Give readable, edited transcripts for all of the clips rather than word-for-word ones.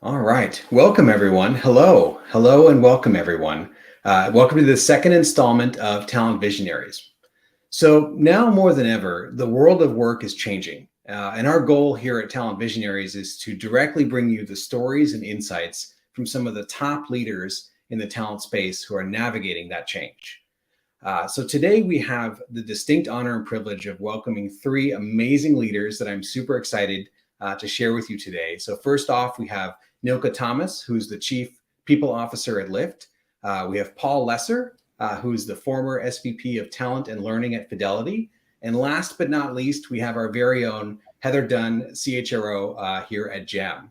All right. Welcome, everyone. Hello. Hello, and welcome, everyone. Welcome to the second installment of Talent Visionaries. So, now more than ever, the world of work is changing. And our goal here at Talent Visionaries is to directly bring you the stories and insights from some of the top leaders in the talent space who are navigating that change. So, today we have the distinct honor and privilege of welcoming three amazing leaders that I'm super excited to share with you today. So, first off, we have Nilka Thomas, who's the Chief People Officer at Lyft. We have Paul Lesser, who's the former SVP of Talent and Learning at Fidelity. And last but not least, we have our very own Heather Dunn, CHRO here at GEM.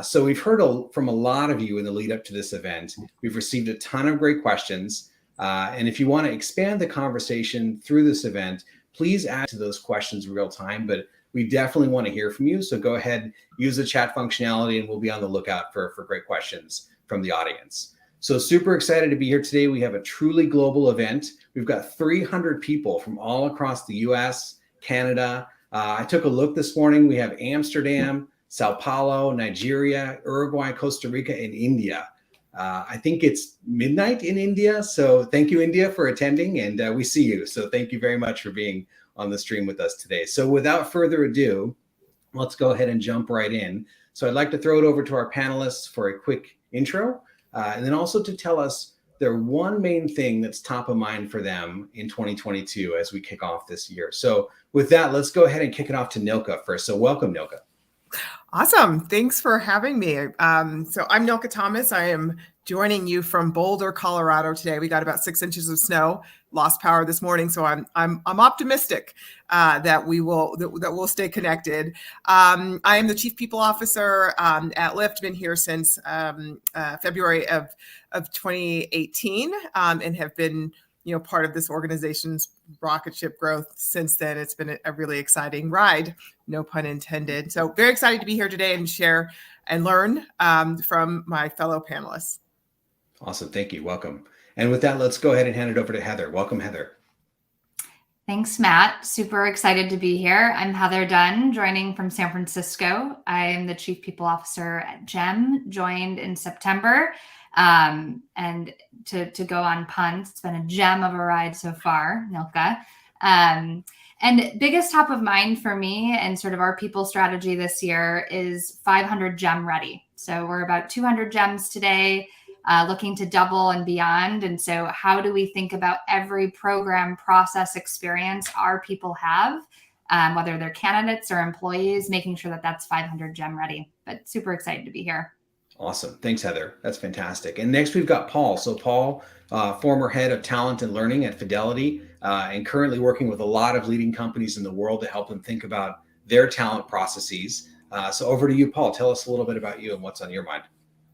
So we've heard from a lot of you in the lead up to this event. We've received a ton of great questions. And if you want to expand the conversation through this event, please add to those questions real time. But we definitely want to hear from you. So go ahead, use the chat functionality, and we'll be on the lookout for great questions from the audience. So super excited to be here today. We have a truly global event. We've got 300 people from all across the US, Canada. I took a look this morning. We have Amsterdam, Sao Paulo, Nigeria, Uruguay, Costa Rica, and India. I think it's midnight in India. So thank you, India, for attending. And we see you. So thank you very much for being on the stream with us today. So without further ado, let's go ahead and jump right in. So I'd like to throw it over to our panelists for a quick intro, and then also to tell us their one main thing that's top of mind for them in 2022 as we kick off this year. So with that, let's go ahead and kick it off to Nilka first. So welcome, Nilka. Awesome. Thanks for having me. So I'm Nilka Thomas. I am joining you from Boulder, Colorado today. We got about 6 inches of snow, lost power this morning. So I'm optimistic that we'll stay connected. I am the Chief People Officer at Lyft. Been here since February of 2018 and have been part of this organization's rocket ship growth since then. It's been a really exciting ride, no pun intended. So very excited to be here today and share and learn from my fellow panelists. Awesome. Thank you. Welcome. And with that, let's go ahead and hand it over to Heather. Welcome, Heather. Thanks, Matt. Super excited to be here. I'm Heather Dunn, joining from San Francisco. I am the Chief People Officer at GEM, joined in September. And to go on puns, it's been a gem of a ride so far, Nilka. And biggest top of mind for me and sort of our people strategy this year is 500 GEM ready. So we're about 200 GEMs today, looking to double and beyond. And so how do we think about every program, process, experience our people have, whether they're candidates or employees, making sure that that's 500 GEM ready. But super excited to be here. Awesome. Thanks, Heather. That's fantastic. And next we've got Paul. So Paul, former head of talent and learning at Fidelity, and currently working with a lot of leading companies in the world to help them think about their talent processes. So over to you, Paul. Tell us a little bit about you and what's on your mind.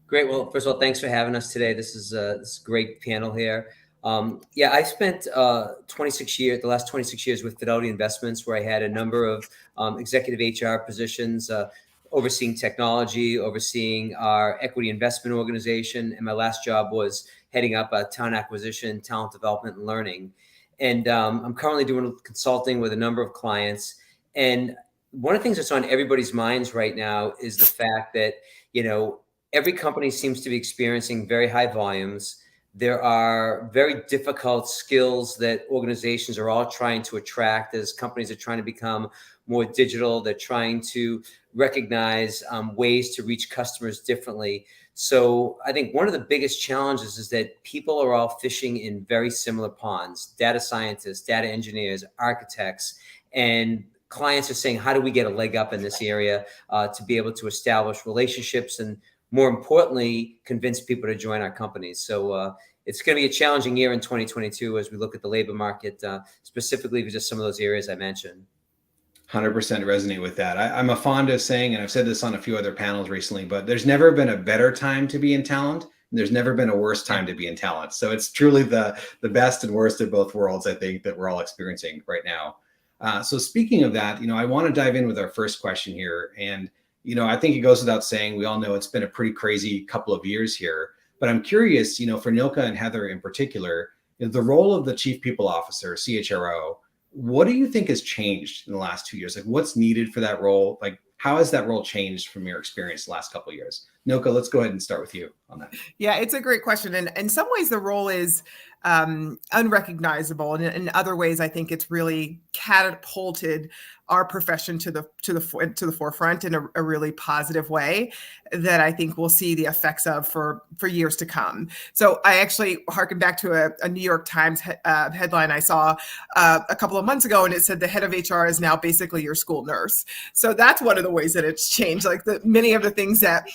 Great. Well, first of all, thanks for having us today. This is a great panel here. I spent the last 26 years with Fidelity Investments, where I had a number of executive HR positions, overseeing technology, overseeing our equity investment organization. And my last job was heading up talent acquisition, talent development, and learning. And I'm currently doing consulting with a number of clients. And one of the things that's on everybody's minds right now is the fact that, every company seems to be experiencing very high volumes. There are very difficult skills that organizations are all trying to attract as companies are trying to become more digital. They're trying to recognize ways to reach customers differently. So I think one of the biggest challenges is that people are all fishing in very similar ponds: data scientists, data engineers, architects, and clients are saying, how do we get a leg up in this area to be able to establish relationships and, more importantly, convince people to join our companies. So it's going to be a challenging year in 2022 as we look at the labor market, specifically for just some of those areas I mentioned. 100% resonate with that. I'm a fond of saying, and I've said this on a few other panels recently, but there's never been a better time to be in talent. And there's never been a worse time to be in talent. So it's truly the best and worst of both worlds, I think, that we're all experiencing right now. So speaking of that, I want to dive in with our first question here. And I think it goes without saying, we all know it's been a pretty crazy couple of years here, but I'm curious, for Nilka and Heather in particular, the role of the Chief People Officer, CHRO, what do you think has changed in the last 2 years? Like, what's needed for that role? Like, how has that role changed from your experience the last couple of years? Nilka, let's go ahead and start with you on that. Yeah, it's a great question. And in some ways, the role is unrecognizable. And in other ways, I think it's really catapulted our profession to the forefront in a really positive way that I think we'll see the effects of for years to come. So I actually harken back to a New York Times headline I saw a couple of months ago, and it said the head of HR is now basically your school nurse. So that's one of the ways that it's changed. Like many of the things that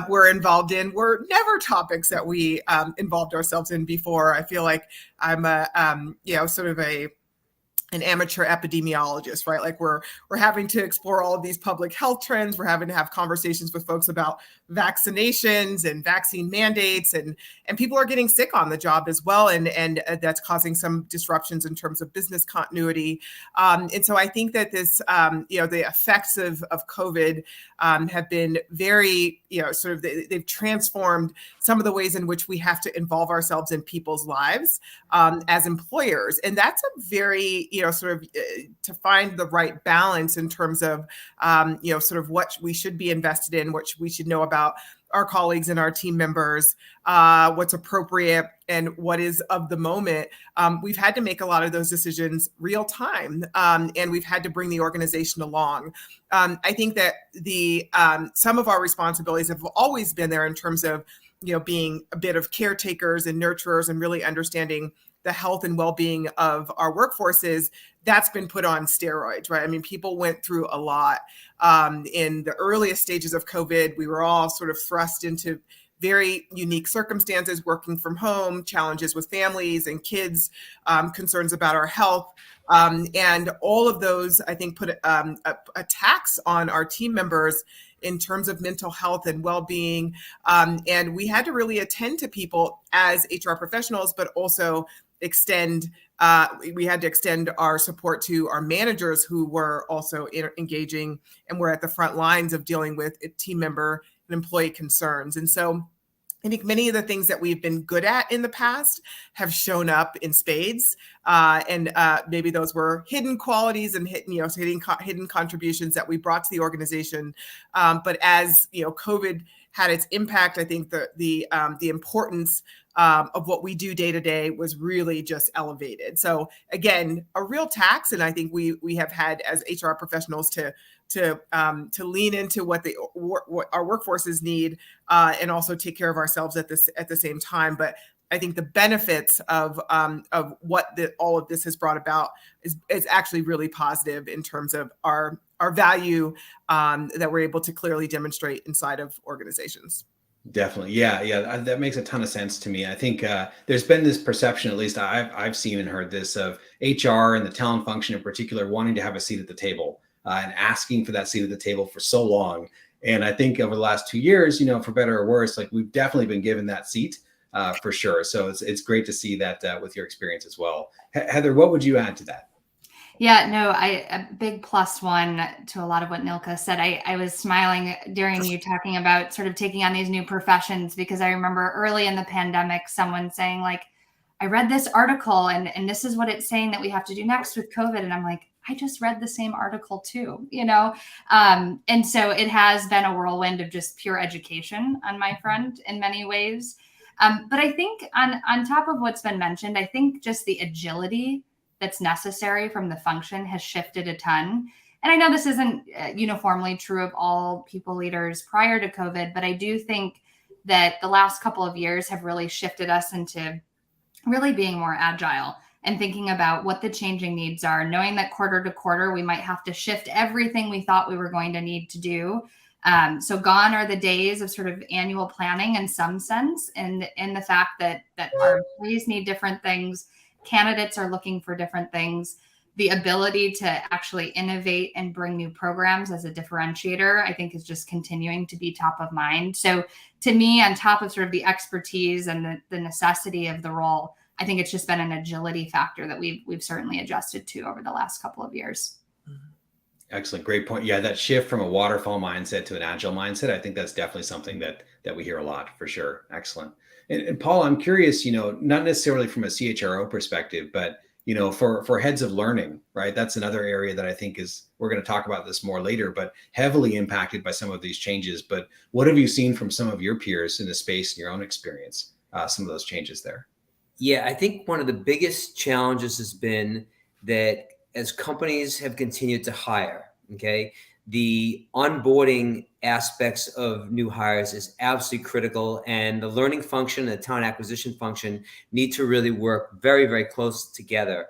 we're involved in were never topics that we involved ourselves in before. I feel like I'm sort of an amateur epidemiologist, right? Like we're having to explore all of these public health trends. We're having to have conversations with folks about vaccinations and vaccine mandates, and people are getting sick on the job as well, and that's causing some disruptions in terms of business continuity. And so I think that this, the effects of COVID have been very, they've transformed some of the ways in which we have to involve ourselves in people's lives as employers, and that's a very to find the right balance in terms of, what we should be invested in, what we should know about our colleagues and our team members, what's appropriate and what is of the moment. We've had to make a lot of those decisions real time, and we've had to bring the organization along. I think that some of our responsibilities have always been there in terms of, being a bit of caretakers and nurturers and really understanding the health and well-being of our workforces. That's been put on steroids, right? I mean, people went through a lot. In the earliest stages of COVID, we were all sort of thrust into very unique circumstances, working from home, challenges with families and kids, concerns about our health. And all of those, I think, put a tax on our team members in terms of mental health and well-being. And we had to really attend to people as HR professionals, but also we had to extend our support to our managers who were also engaging and were at the front lines of dealing with team member and employee concerns. And so I think many of the things that we've been good at in the past have shown up in spades, and maybe those were hidden qualities and hidden contributions that we brought to the organization. But as COVID had its impact, I think the importance of what we do day to day was really just elevated. So again, a real tax, and I think we have had as HR professionals to lean into what our workforces need, and also take care of ourselves at the same time. But I think the benefits of what all of this has brought about is actually really positive in terms of our value that we're able to clearly demonstrate inside of organizations. Definitely. Yeah. That makes a ton of sense to me. I think there's been this perception, at least I've seen and heard this, of HR and the talent function in particular wanting to have a seat at the table and asking for that seat at the table for so long. And I think over the last 2 years, for better or worse, like we've definitely been given that seat for sure. So it's great to see that with your experience as well. Heather, what would you add to that? Yeah, no, a big plus one to a lot of what Nilka said. I was smiling during you talking about sort of taking on these new professions, because I remember early in the pandemic, someone saying like, I read this article and this is what it's saying that we have to do next with COVID. And I'm like, I just read the same article too, and so it has been a whirlwind of just pure education on my front in many ways. But I think on top of what's been mentioned, I think just the agility that's necessary from the function has shifted a ton. And I know this isn't uniformly true of all people leaders prior to COVID, but I do think that the last couple of years have really shifted us into really being more agile and thinking about what the changing needs are, knowing that quarter to quarter, we might have to shift everything we thought we were going to need to do. So gone are the days of sort of annual planning in some sense, and in the fact that our employees need different things, candidates are looking for different things. The ability to actually innovate and bring new programs as a differentiator, I think, is just continuing to be top of mind. So to me, on top of sort of the expertise and the necessity of the role, I think it's just been an agility factor that we've certainly adjusted to over the last couple of years. Excellent. Great point. Yeah, that shift from a waterfall mindset to an agile mindset, I think that's definitely something that we hear a lot for sure. Excellent. And Paul, I'm curious, not necessarily from a CHRO perspective, but for heads of learning, right? That's another area that I think we're going to talk about this more later, but heavily impacted by some of these changes. But what have you seen from some of your peers in the space in your own experience, some of those changes there? Yeah, I think one of the biggest challenges has been that as companies have continued to hire, okay, the onboarding aspects of new hires is absolutely critical, and the learning function and the talent acquisition function need to really work very, very close together.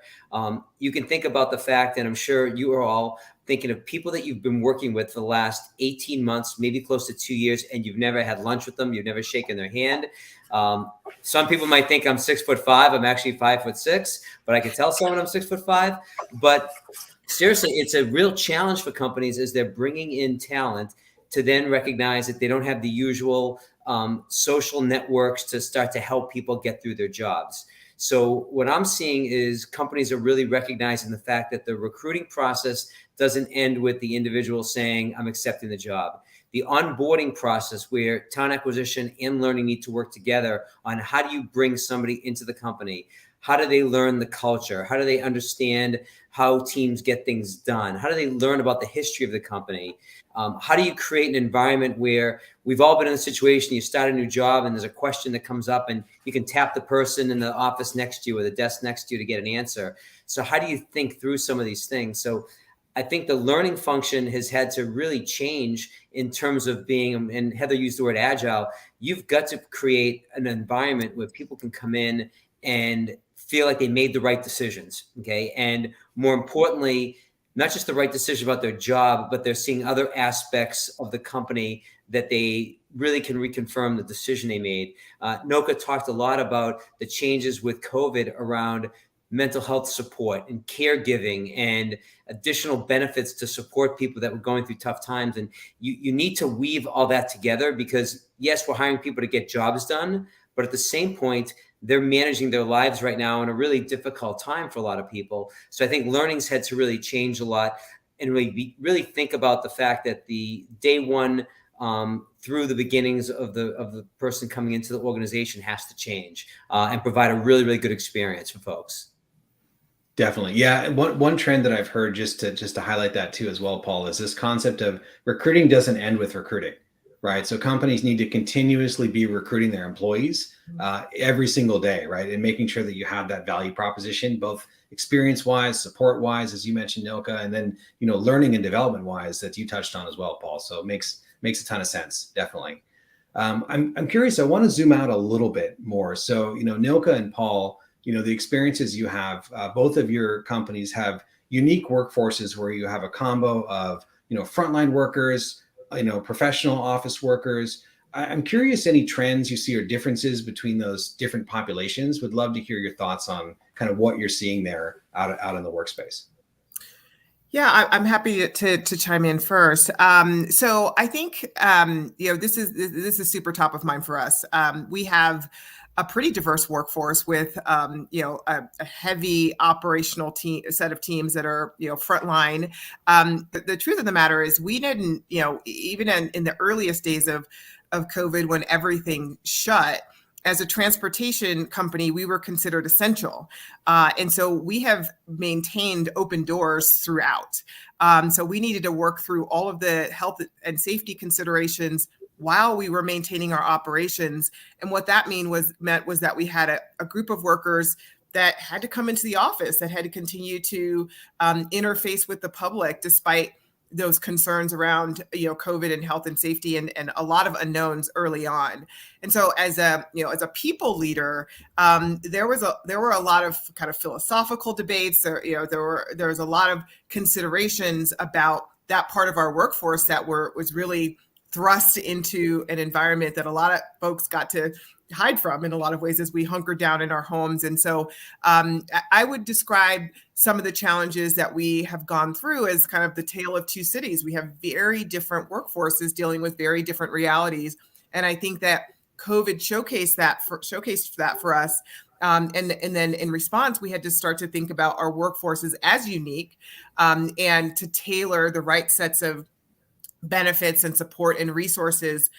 You can think about the fact, and I'm sure you are all thinking of people that you've been working with for the last 18 months, maybe close to 2 years, and you've never had lunch with them, you've never shaken their hand. Some people might think I'm 6'5". I'm actually 5'6", but I can tell someone I'm 6'5". But seriously, it's a real challenge for companies as they're bringing in talent to then recognize that they don't have the usual social networks to start to help people get through their jobs. So what I'm seeing is companies are really recognizing the fact that the recruiting process doesn't end with the individual saying, I'm accepting the job. The onboarding process, where talent acquisition and learning need to work together on how do you bring somebody into the company? How do they learn the culture? How do they understand how teams get things done? How do they learn about the history of the company? How do you create an environment where we've all been in a situation, you start a new job and there's a question that comes up and you can tap the person in the office next to you or the desk next to you to get an answer. So how do you think through some of these things? So I think the learning function has had to really change in terms of being, and Heather used the word agile, you've got to create an environment where people can come in and feel like they made the right decisions, okay? And more importantly, not just the right decision about their job, but they're seeing other aspects of the company that they really can reconfirm the decision they made. Nilka talked a lot about the changes with COVID around mental health support and caregiving and additional benefits to support people that were going through tough times. And you need to weave all that together because, yes, we're hiring people to get jobs done, but at the same point, they're managing their lives right now in a really difficult time for a lot of people. So I think learning's had to really change a lot and really think about the fact that the day one through the beginnings of the person coming into the organization has to change and provide a really, really good experience for folks. Definitely. Yeah. One trend that I've heard, just to highlight that too as well, Paul, is this concept of recruiting doesn't end with recruiting, right? So companies need to continuously be recruiting their employees every single day, right? And making sure that you have that value proposition, both experience-wise, support-wise, as you mentioned, Nilka, and then, learning and development-wise that you touched on as well, Paul. So it makes a ton of sense, definitely. I'm curious, I want to zoom out a little bit more. So, Nilka and Paul, the experiences you have, both of your companies have unique workforces where you have a combo of, frontline workers, professional office workers. I'm curious any trends you see or differences between those different populations. Would love to hear your thoughts on kind of what you're seeing there out in the workspace. Yeah, I'm happy to chime in first. So I think this is super top of mind for us. We have a pretty diverse workforce with a heavy operational set of teams that are frontline. The truth of the matter is we didn't even in the earliest days of COVID, when everything shut, as a transportation company, we were considered essential. And so we have maintained open doors throughout. So we needed to work through all of the health and safety considerations while we were maintaining our operations. And what that meant was that we had a group of workers that had to come into the office, that had to continue to interface with the public despite those concerns around COVID and health and safety and a lot of unknowns early on. And so as a people leader, there were a lot of kind of philosophical debates. There was a lot of considerations about that part of our workforce that was really thrust into an environment that a lot of folks got to hide from in a lot of ways as we hunkered down in our homes. And so I would describe some of the challenges that we have gone through as kind of the tale of two cities. We have very different workforces dealing with very different realities. And I think that COVID showcased that for us. And then in response, we had to start to think about our workforces as unique and to tailor the right sets of benefits and support and resources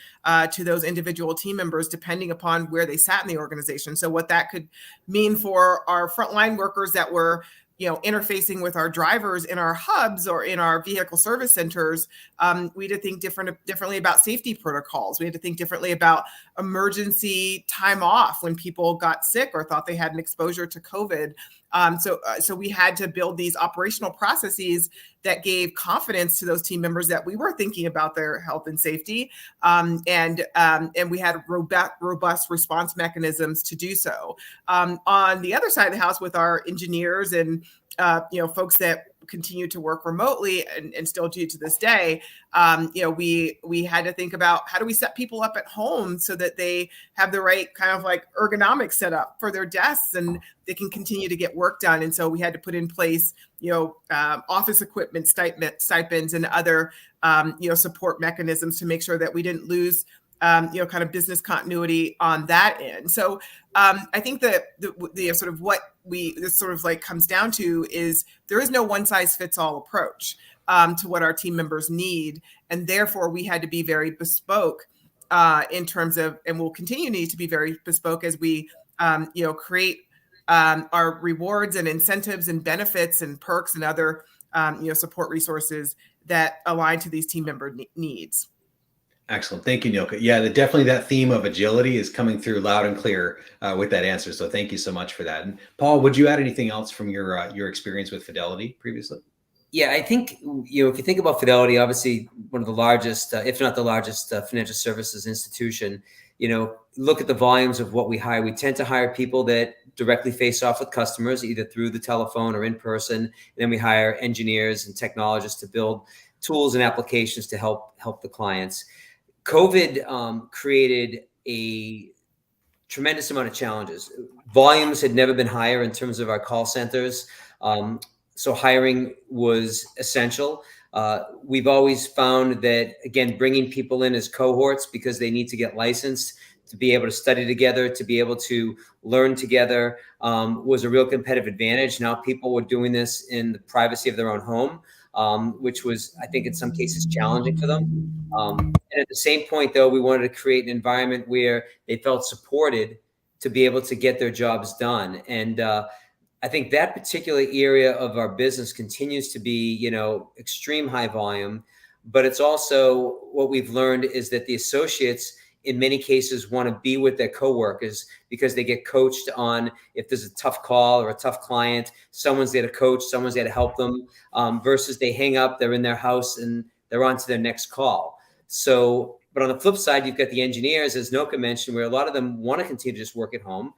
to those individual team members, depending upon where they sat in the organization. So what that could mean for our frontline workers that were interfacing with our drivers in our hubs or in our vehicle service centers, we had to think differently about safety protocols. We had to think differently about emergency time off when people got sick or thought they had an exposure to COVID. So we had to build these operational processes that gave confidence to those team members that we were thinking about their health and safety, and we had robust response mechanisms to do so. On the other side of the house, with our engineers and folks that continue to work remotely and still do to this day, we had to think about how do we set people up at home so that they have the right kind of like ergonomic setup for their desks and they can continue to get work done. And so we had to put in place, office equipment stipends and other, support mechanisms to make sure that we didn't lose kind of business continuity on that end. So I think that the sort of what this sort of like comes down to is there is no one size fits all approach to what our team members need. And therefore we had to be very bespoke in terms of, and we'll continue to need to be very bespoke as we, create our rewards and incentives and benefits and perks and other, support resources that align to these team member needs. Excellent. Thank you, Nilka. Yeah, definitely that theme of agility is coming through loud and clear with that answer. So thank you so much for that. And Paul, would you add anything else from your experience with Fidelity previously? Yeah, I think, if you think about Fidelity, obviously one of the largest, if not the largest financial services institution, look at the volumes of what we hire. We tend to hire people that directly face off with customers, either through the telephone or in person. And then we hire engineers and technologists to build tools and applications to help the clients. COVID created a tremendous amount of challenges. Volumes had never been higher in terms of our call centers. So hiring was essential. We've always found that, again, bringing people in as cohorts because they need to get licensed to be able to study together, to be able to learn together, was a real competitive advantage. Now people were doing this in the privacy of their own home, which was, I think, in some cases challenging for them. And at the same point, though, we wanted to create an environment where they felt supported to be able to get their jobs done. And I think that particular area of our business continues to be, extreme high volume. But it's also what we've learned is that the associates in many cases want to be with their coworkers because they get coached on if there's a tough call or a tough client, someone's there to coach, someone's there to help them, versus they hang up, they're in their house and they're on to their next call. So, but on the flip side, you've got the engineers, as Nilka mentioned, where a lot of them want to continue to just work at home.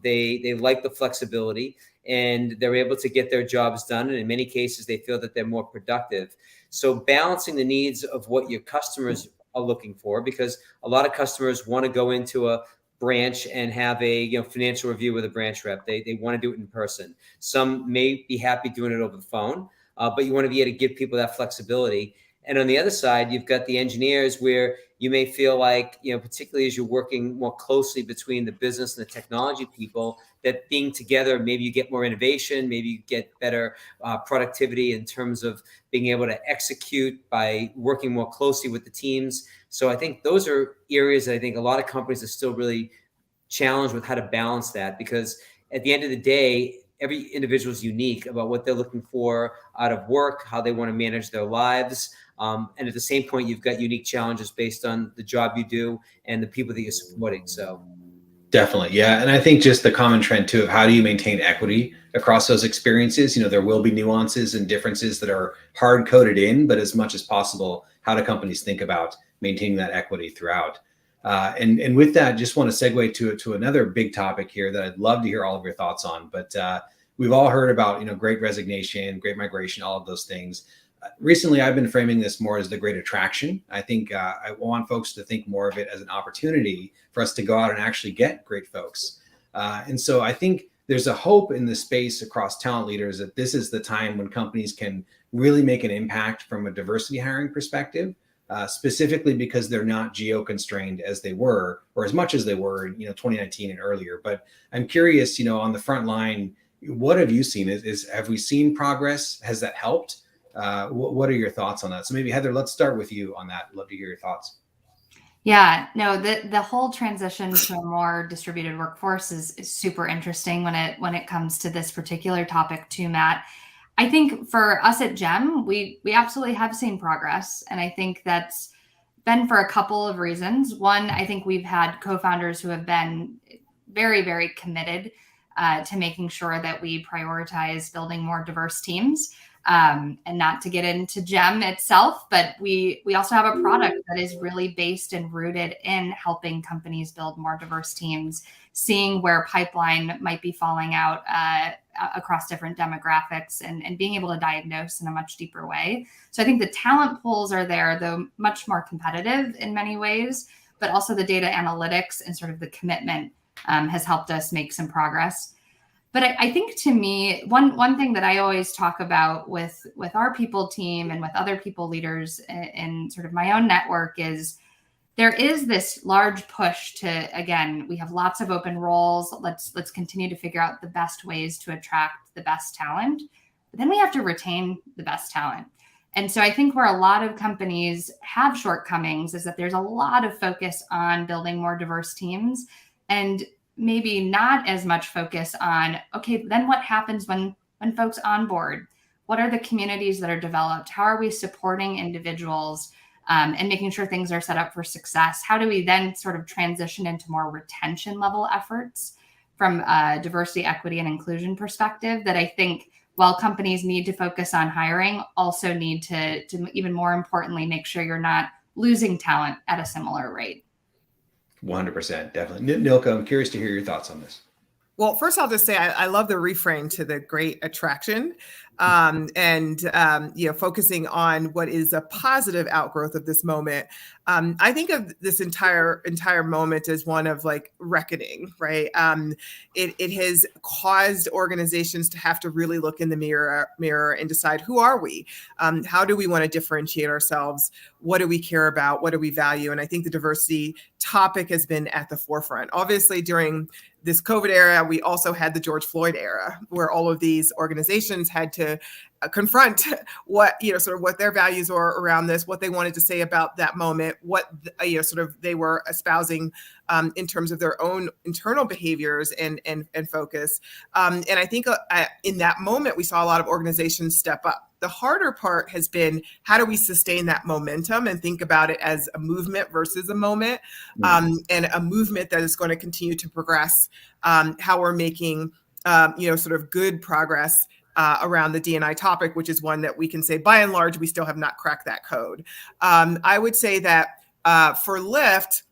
They like the flexibility and they're able to get their jobs done. And in many cases, they feel that they're more productive. So balancing the needs of what your customers are looking for, because a lot of customers want to go into a branch and have a financial review with a branch rep. They want to do it in person. Some may be happy doing it over the phone, but you want to be able to give people that flexibility. And on the other side, you've got the engineers where you may feel like, particularly as you're working more closely between the business and the technology people, that being together, maybe you get more innovation, maybe you get better productivity in terms of being able to execute by working more closely with the teams. So I think those are areas that I think a lot of companies are still really challenged with how to balance that, because at the end of the day, every individual is unique about what they're looking for out of work, how they want to manage their lives. And at the same point, you've got unique challenges based on the job you do and the people that you're supporting. So definitely. Yeah. And I think just the common trend too of how do you maintain equity across those experiences? There will be nuances and differences that are hard coded in, but as much as possible, how do companies think about maintaining that equity throughout? And with that, just want to segue to another big topic here that I'd love to hear all of your thoughts on. But we've all heard about, great resignation, great migration, all of those things. Recently, I've been framing this more as the great attraction. I think I want folks to think more of it as an opportunity for us to go out and actually get great folks. And so I think there's a hope in the space across talent leaders that this is the time when companies can really make an impact from a diversity hiring perspective, specifically because they're not geo-constrained as they were, or as much as they were in 2019 and earlier. But I'm curious, on the front line, what have you seen? Have we seen progress? Has that helped? What are your thoughts on that? So maybe Heather, let's start with you on that. Love to hear your thoughts. Yeah, no, the whole transition to a more distributed workforce is super interesting when it comes to this particular topic too, Matt. I think for us at GEM, we absolutely have seen progress, and I think that's been for a couple of reasons. One, I think we've had co-founders who have been very, very committed to making sure that we prioritize building more diverse teams. And not to get into GEM itself, but we also have a product that is really based and rooted in helping companies build more diverse teams, seeing where pipeline might be falling out across different demographics, and being able to diagnose in a much deeper way. So I think the talent pools are there, though much more competitive in many ways, but also the data analytics and sort of the commitment has helped us make some progress. But I think, to me, one thing that I always talk about with our people team and with other people leaders in sort of my own network is there is this large push to, again, we have lots of open roles. Let's continue to figure out the best ways to attract the best talent. But then we have to retain the best talent. And so I think where a lot of companies have shortcomings is that there's a lot of focus on building more diverse teams, and maybe not as much focus on, okay, then what happens when folks onboard? What are the communities that are developed? How are we supporting individuals and making sure things are set up for success? How do we then sort of transition into more retention level efforts from a diversity, equity, and inclusion perspective that I think, while companies need to focus on hiring, also need to even more importantly, make sure you're not losing talent at a similar rate. 100%, definitely. Nilka, I'm curious to hear your thoughts on this. Well, first I'll just say I love the reframe to the great attraction, and focusing on what is a positive outgrowth of this moment. I think of this entire moment as one of like reckoning, right? It has caused organizations to have to really look in the mirror and decide, who are we? How do we want to differentiate ourselves? What do we care about? What do we value? And I think the diversity topic has been at the forefront. Obviously, during this COVID era, we also had the George Floyd era, where all of these organizations had to confront what their values are around this, what they wanted to say about that moment, what they were espousing in terms of their own internal behaviors and focus. And I think in that moment, we saw a lot of organizations step up. The harder part has been, how do we sustain that momentum and think about it as a movement versus a moment, and a movement that is going to continue to progress, how we're making good progress around the D&I topic, which is one that we can say, by and large, we still have not cracked that code. I would say that for Lyft,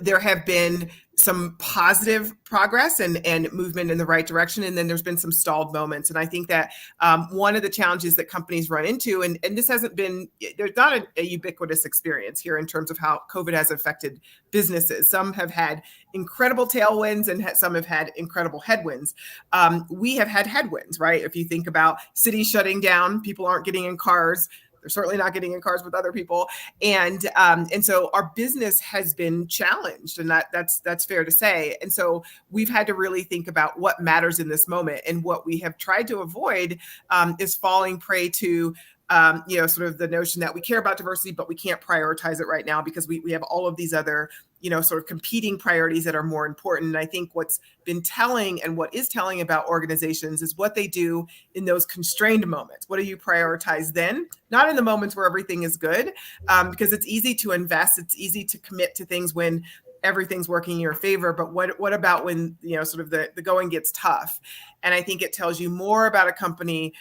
there have been some positive progress and movement in the right direction. And then there's been some stalled moments. And I think that one of the challenges that companies run into, and this hasn't been, there's not a ubiquitous experience here in terms of how COVID has affected businesses. Some have had incredible tailwinds and some have had incredible headwinds. We have had headwinds, right? If you think about cities shutting down, people aren't getting in cars. They're certainly not getting in cars with other people. And so our business has been challenged, and that's fair to say. And so we've had to really think about what matters in this moment. And what we have tried to avoid is falling prey to sort of the notion that we care about diversity, but we can't prioritize it right now because we have all of these other sort of competing priorities that are more important. And I think what's been telling and what is telling about organizations is what they do in those constrained moments. What do you prioritize then? Not in the moments where everything is good, because it's easy to invest. It's easy to commit to things when everything's working in your favor. But what about when, sort of the going gets tough? And I think it tells you more about a company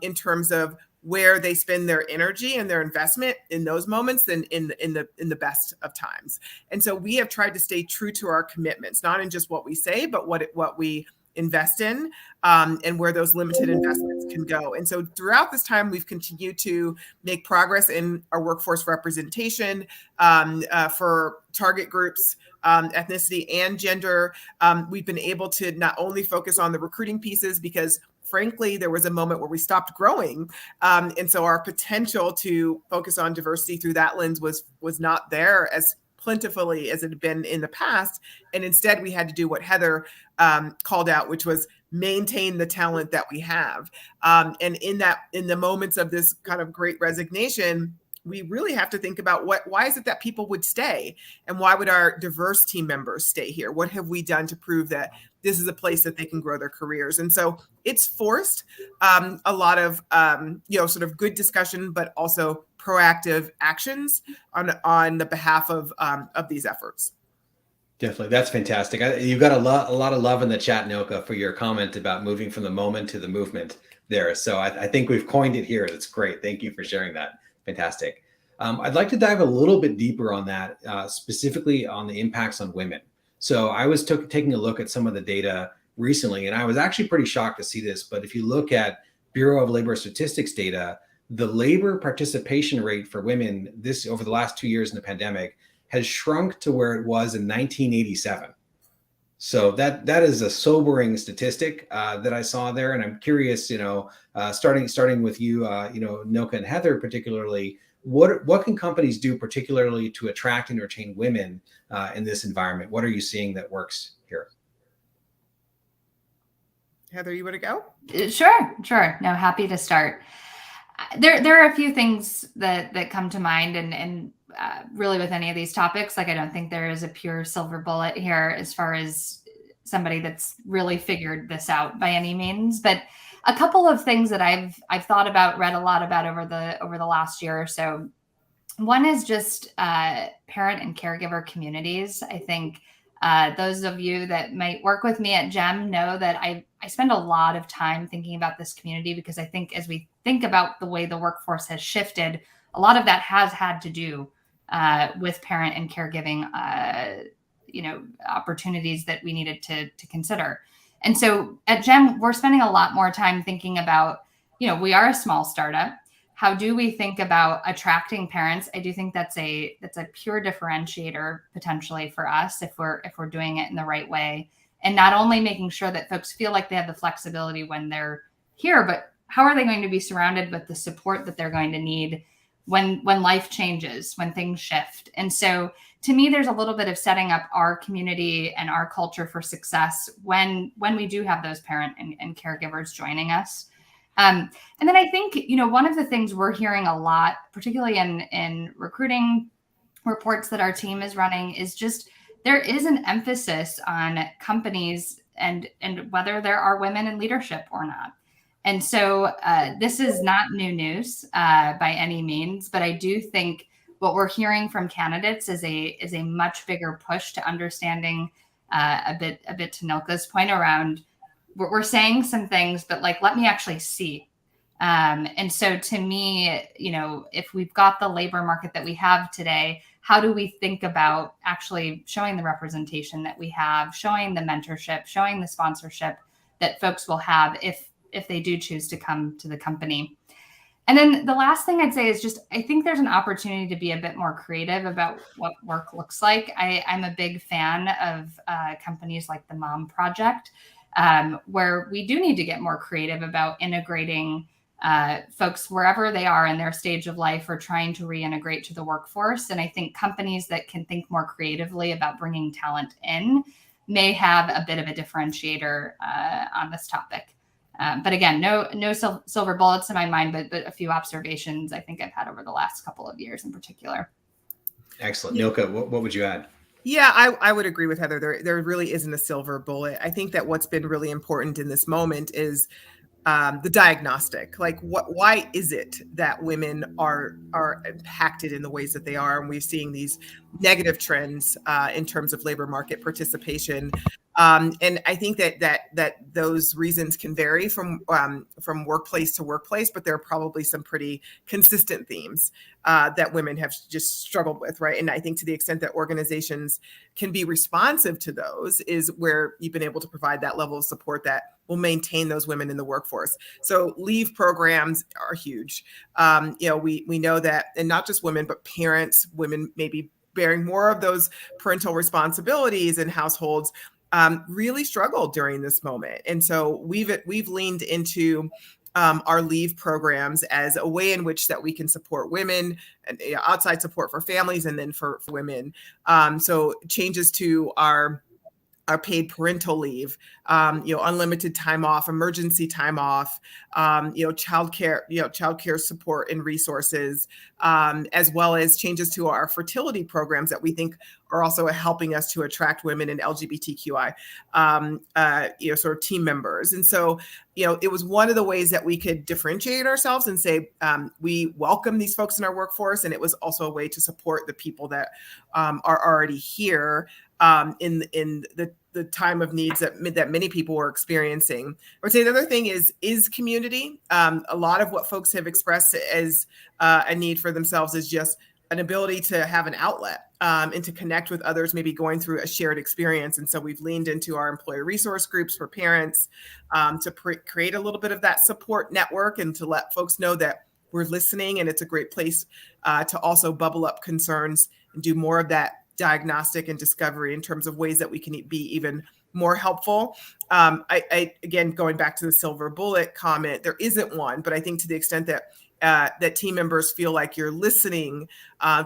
in terms of where they spend their energy and their investment in those moments than in the best of times. And so we have tried to stay true to our commitments, not in just what we say, but what we invest in, and where those limited investments can go. And so throughout this time, we've continued to make progress in our workforce representation for target groups, ethnicity and gender. We've been able to not only focus on the recruiting pieces, because frankly, there was a moment where we stopped growing. And so our potential to focus on diversity through that lens was not there as plentifully as it had been in the past. And instead, we had to do what Heather called out, which was maintain the talent that we have. And in the moments of this kind of great resignation, we really have to think about why is it that people would stay, and why would our diverse team members stay here? What have we done to prove that this is a place that they can grow their careers? And so it's forced a lot of sort of good discussion, but also proactive actions on the behalf of these efforts. Definitely. That's fantastic. You've got a lot of love in the chat, Nilka, for your comment about moving from the moment to the movement there. So I think we've coined it here. That's great. Thank you for sharing that. Fantastic. I'd like to dive a little bit deeper on that, specifically on the impacts on women. So I was taking a look at some of the data recently, and I was actually pretty shocked to see this. But if you look at Bureau of Labor Statistics data, the labor participation rate for women over the last 2 years in the pandemic has shrunk to where it was in 1987. So that is a sobering statistic that I saw there, and I'm curious, starting with you, Nilka and Heather particularly, what can companies do particularly to attract and retain women in this environment? What are you seeing that works here? Heather, you want to go? Sure. No, happy to start. There are a few things that come to mind, and really with any of these topics, like I don't think there is a pure silver bullet here as far as somebody that's really figured this out by any means. But a couple of things that I've thought about, read a lot about over the last year or so. One is just parent and caregiver communities. I think those of you that might work with me at GEM know that I spend a lot of time thinking about this community, because I think as we think about the way the workforce has shifted, a lot of that has had to do with parent and caregiving, opportunities that we needed to consider. And so at GEM, we're spending a lot more time thinking about, we are a small startup. How do we think about attracting parents? I do think that's a pure differentiator potentially for us if we're doing it in the right way, and not only making sure that folks feel like they have the flexibility when they're here, but how are they going to be surrounded with the support that they're going to need when life changes, when things shift. And so to me, there's a little bit of setting up our community and our culture for success when we do have those parent and caregivers joining us. And then I think, one of the things we're hearing a lot, particularly in recruiting reports that our team is running, is just there is an emphasis on companies and whether there are women in leadership or not. And so this is not new news by any means, but I do think what we're hearing from candidates is a much bigger push to understanding a bit to Nilka's point around we're saying some things, but let me actually see. And so to me, if we've got the labor market that we have today, how do we think about actually showing the representation that we have, showing the mentorship, showing the sponsorship that folks will have if they do choose to come to the company? And then the last thing I'd say is just, I think there's an opportunity to be a bit more creative about what work looks like. I'm a big fan of companies like the Mom Project, where we do need to get more creative about integrating folks wherever they are in their stage of life or trying to reintegrate to the workforce. And I think companies that can think more creatively about bringing talent in may have a bit of a differentiator on this topic. But again, no silver bullets in my mind, but a few observations I think I've had over the last couple of years in particular. Excellent. Nilka, what would you add? Yeah, I would agree with Heather. There really isn't a silver bullet. I think that what's been really important in this moment is the diagnostic. Why is it that women are impacted in the ways that they are? And we're seeing these negative trends in terms of labor market participation. And I think that those reasons can vary from workplace to workplace, but there are probably some pretty consistent themes that women have just struggled with, right? And I think to the extent that organizations can be responsive to those is where you've been able to provide that level of support that will maintain those women in the workforce. So leave programs are huge. We know that, and not just women, but parents, women maybe bearing more of those parental responsibilities in households really struggled during this moment. And so we've leaned into our leave programs as a way in which that we can support women and outside support for families and then for women. So changes to our paid parental leave, unlimited time off, emergency time off, childcare support and resources, as well as changes to our fertility programs that we think are also helping us to attract women and LGBTQI, sort of team members. And so, it was one of the ways that we could differentiate ourselves and say, we welcome these folks in our workforce. And it was also a way to support the people that are already here in the time of needs that many people were experiencing. I would say the other thing is community. A lot of what folks have expressed as a need for themselves is just an ability to have an outlet and to connect with others, maybe going through a shared experience. And so we've leaned into our employee resource groups for parents to create a little bit of that support network and to let folks know that we're listening, and it's a great place to also bubble up concerns and do more of that diagnostic and discovery in terms of ways that we can be even more helpful. I again, going back to the silver bullet comment, there isn't one, but I think to the extent that that team members feel like you're listening,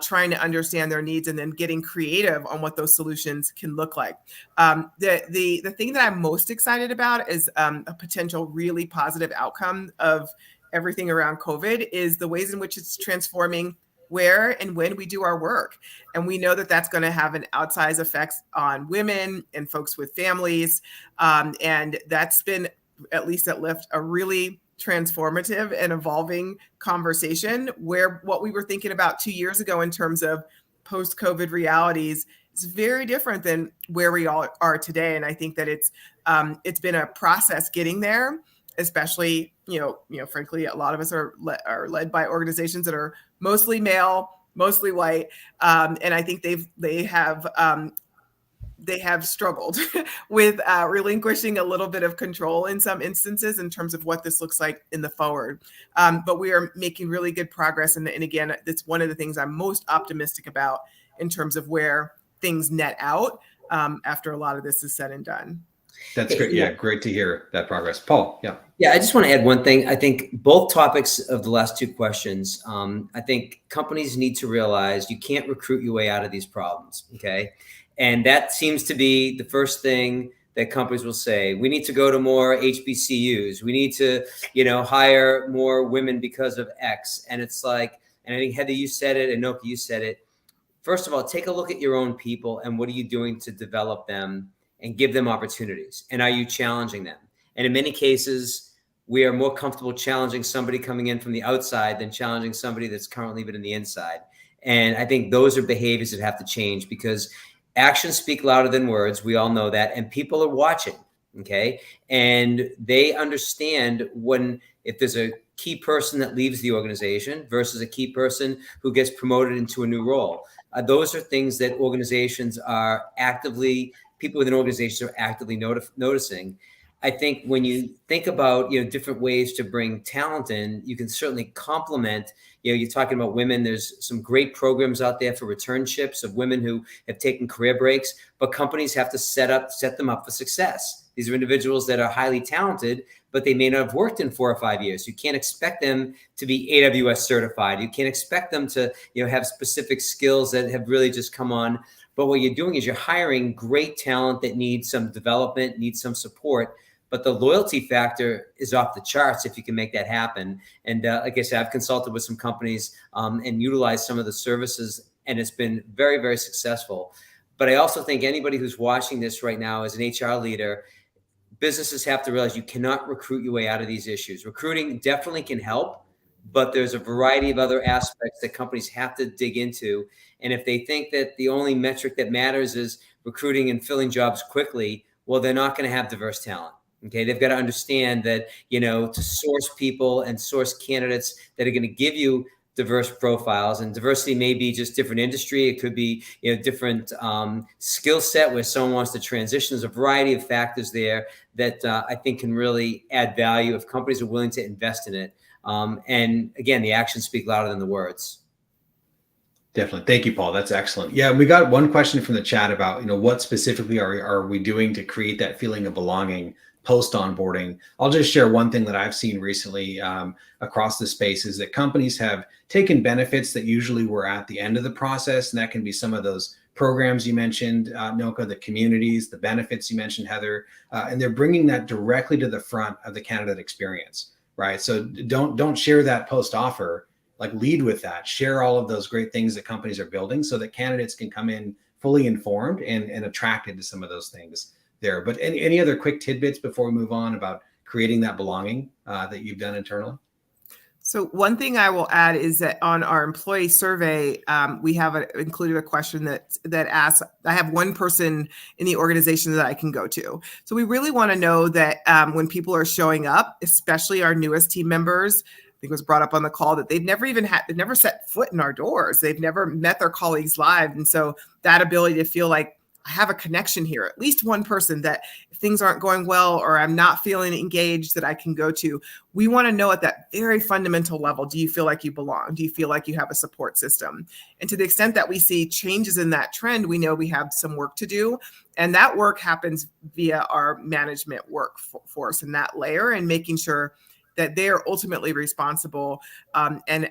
trying to understand their needs, and then getting creative on what those solutions can look like. The thing that I'm most excited about is a potential really positive outcome of everything around COVID is the ways in which it's transforming where and when we do our work. And we know that that's going to have an outsized effects on women and folks with families. And that's been, at least at Lyft, a really transformative and evolving conversation where what we were thinking about 2 years ago in terms of post-COVID realities is very different than where we all are today. And I think that it's been a process getting there, especially, frankly, a lot of us are led by organizations that are mostly male, mostly white. And I think they have struggled with relinquishing a little bit of control in some instances in terms of what this looks like in the forward. But we are making really good progress. And again, that's one of the things I'm most optimistic about in terms of where things net out after a lot of this is said and done. That's great. Yeah, great to hear that progress. Paul, yeah. Yeah, I just want to add one thing. I think both topics of the last two questions, I think companies need to realize you can't recruit your way out of these problems, okay? And that seems to be the first thing that companies will say. We need to go to more HBCUs. We need to, hire more women because of X. And it's like, and I think Heather, you said it, and Nilka, you said it. First of all, take a look at your own people and what are you doing to develop them and give them opportunities? And are you challenging them? And in many cases, we are more comfortable challenging somebody coming in from the outside than challenging somebody that's currently been in the inside. And I think those are behaviors that have to change because actions speak louder than words. We all know that. And people are watching, okay? And they understand if there's a key person that leaves the organization versus a key person who gets promoted into a new role. Those are things that people within organizations are actively noticing. I think when you think about, different ways to bring talent in, you can certainly complement, you're talking about women. There's some great programs out there for returnships of women who have taken career breaks, but companies have to set them up for success. These are individuals that are highly talented, but they may not have worked in 4 or 5 years. You can't expect them to be AWS certified. You can't expect them to, have specific skills that have really just come on. But what you're doing is you're hiring great talent that needs some development, needs some support. But the loyalty factor is off the charts if you can make that happen. And like I said, I've consulted with some companies and utilized some of the services, and it's been very, very successful. But I also think anybody who's watching this right now as an HR leader, businesses have to realize you cannot recruit your way out of these issues. Recruiting definitely can help, but there's a variety of other aspects that companies have to dig into. And if they think that the only metric that matters is recruiting and filling jobs quickly, well, they're not going to have diverse talent. Okay, they've got to understand that, to source people and source candidates that are going to give you diverse profiles, and diversity may be just different industry. It could be, different skill set where someone wants to transition. There's a variety of factors there that I think can really add value if companies are willing to invest in it. And again, the actions speak louder than the words. Definitely. Thank you, Paul. That's excellent. Yeah, we got one question from the chat about, what specifically are we doing to create that feeling of belonging post onboarding. I'll just share one thing that I've seen recently across the space is that companies have taken benefits that usually were at the end of the process, and that can be some of those programs you mentioned, Nilka, the communities, the benefits you mentioned, Heather, and they're bringing that directly to the front of the candidate experience, right? So don't share that post offer, like lead with that, share all of those great things that companies are building so that candidates can come in fully informed and attracted to some of those things there. But any other quick tidbits before we move on about creating that belonging that you've done internally? So one thing I will add is that on our employee survey, we have included a question that asks, I have one person in the organization that I can go to. So we really want to know that when people are showing up, especially our newest team members, I think it was brought up on the call that they've never set foot in our doors. They've never met their colleagues live. And so that ability to feel like I have a connection here, at least one person that if things aren't going well or I'm not feeling engaged that I can go to. We want to know at that very fundamental level, do you feel like you belong? Do you feel like you have a support system? And to the extent that we see changes in that trend, we know we have some work to do. And that work happens via our management workforce in that layer and making sure that they are ultimately responsible and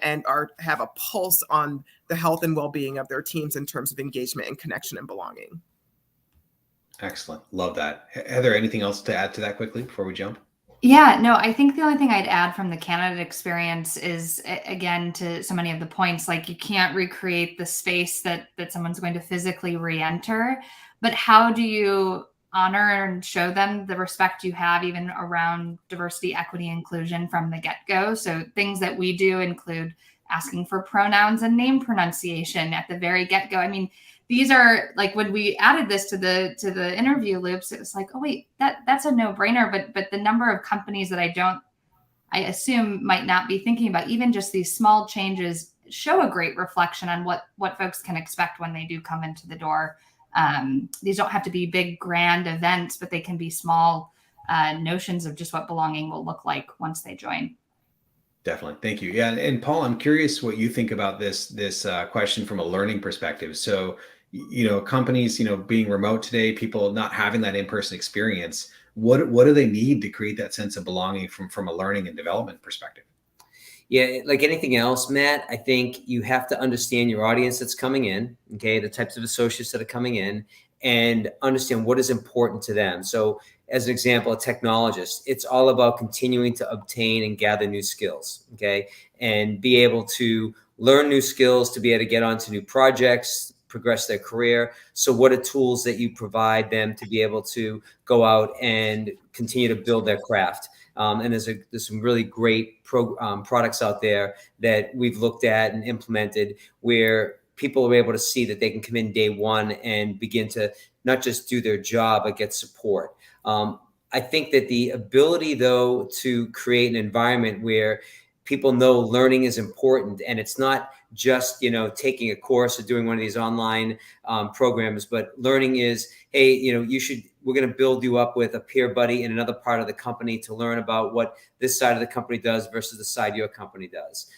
have a pulse on the health and well-being of their teams in terms of engagement and connection and belonging. Excellent. Love that. Heather, anything else to add to that quickly before we jump? Yeah, no, I think the only thing I'd add from the candidate experience is, again, to so many of the points, like you can't recreate the space that someone's going to physically re-enter, but how do you honor and show them the respect you have even around diversity, equity, inclusion from the get-go? So things that we do include asking for pronouns and name pronunciation at the very get-go. I mean, these are like when we added this to the interview loops, it was like, oh wait, that's a no-brainer. But the number of companies that I assume might not be thinking about even just these small changes show a great reflection on what folks can expect when they do come into the door. These don't have to be big, grand events, but they can be small notions of just what belonging will look like once they join. Definitely. Thank you. Yeah. And Paul, I'm curious what you think about this question from a learning perspective. So, companies, being remote today, people not having that in-person experience, what do they need to create that sense of belonging from a learning and development perspective? Yeah, like anything else, Matt, I think you have to understand your audience that's coming in, okay, the types of associates that are coming in, and understand what is important to them. So as an example, a technologist, it's all about continuing to obtain and gather new skills, okay, and be able to learn new skills to be able to get onto new projects, progress their career. So what are tools that you provide them to be able to go out and continue to build their craft? And there's some really great products out there that we've looked at and implemented where people are able to see that they can come in day one and begin to not just do their job, but get support. I think that the ability, though, to create an environment where people know learning is important, and it's not just, taking a course or doing one of these online programs, but learning is, hey, we're going to build you up with a peer buddy in another part of the company to learn about what this side of the company does versus the side your company does.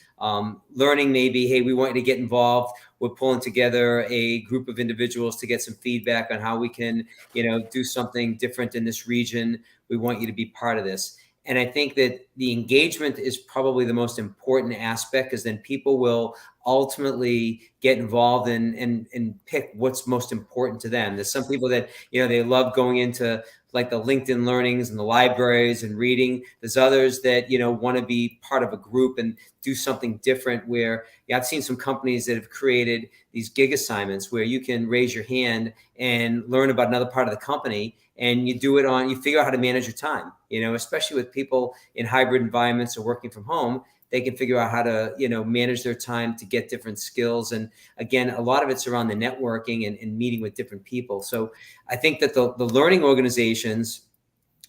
Learning maybe, hey, we want you to get involved. We're pulling together a group of individuals to get some feedback on how we can, do something different in this region. We want you to be part of this. And I think that the engagement is probably the most important aspect, because then people will ultimately get involved and pick what's most important to them. There's some people that, they love going into like the LinkedIn learnings and the libraries and reading. There's others that, want to be part of a group and do something different where, I've seen some companies that have created these gig assignments where you can raise your hand and learn about another part of the company, and you figure out how to manage your time, especially with people in hybrid environments or working from home. They can figure out how to, manage their time to get different skills. And again, a lot of it's around the networking and meeting with different people. So I think that the learning organizations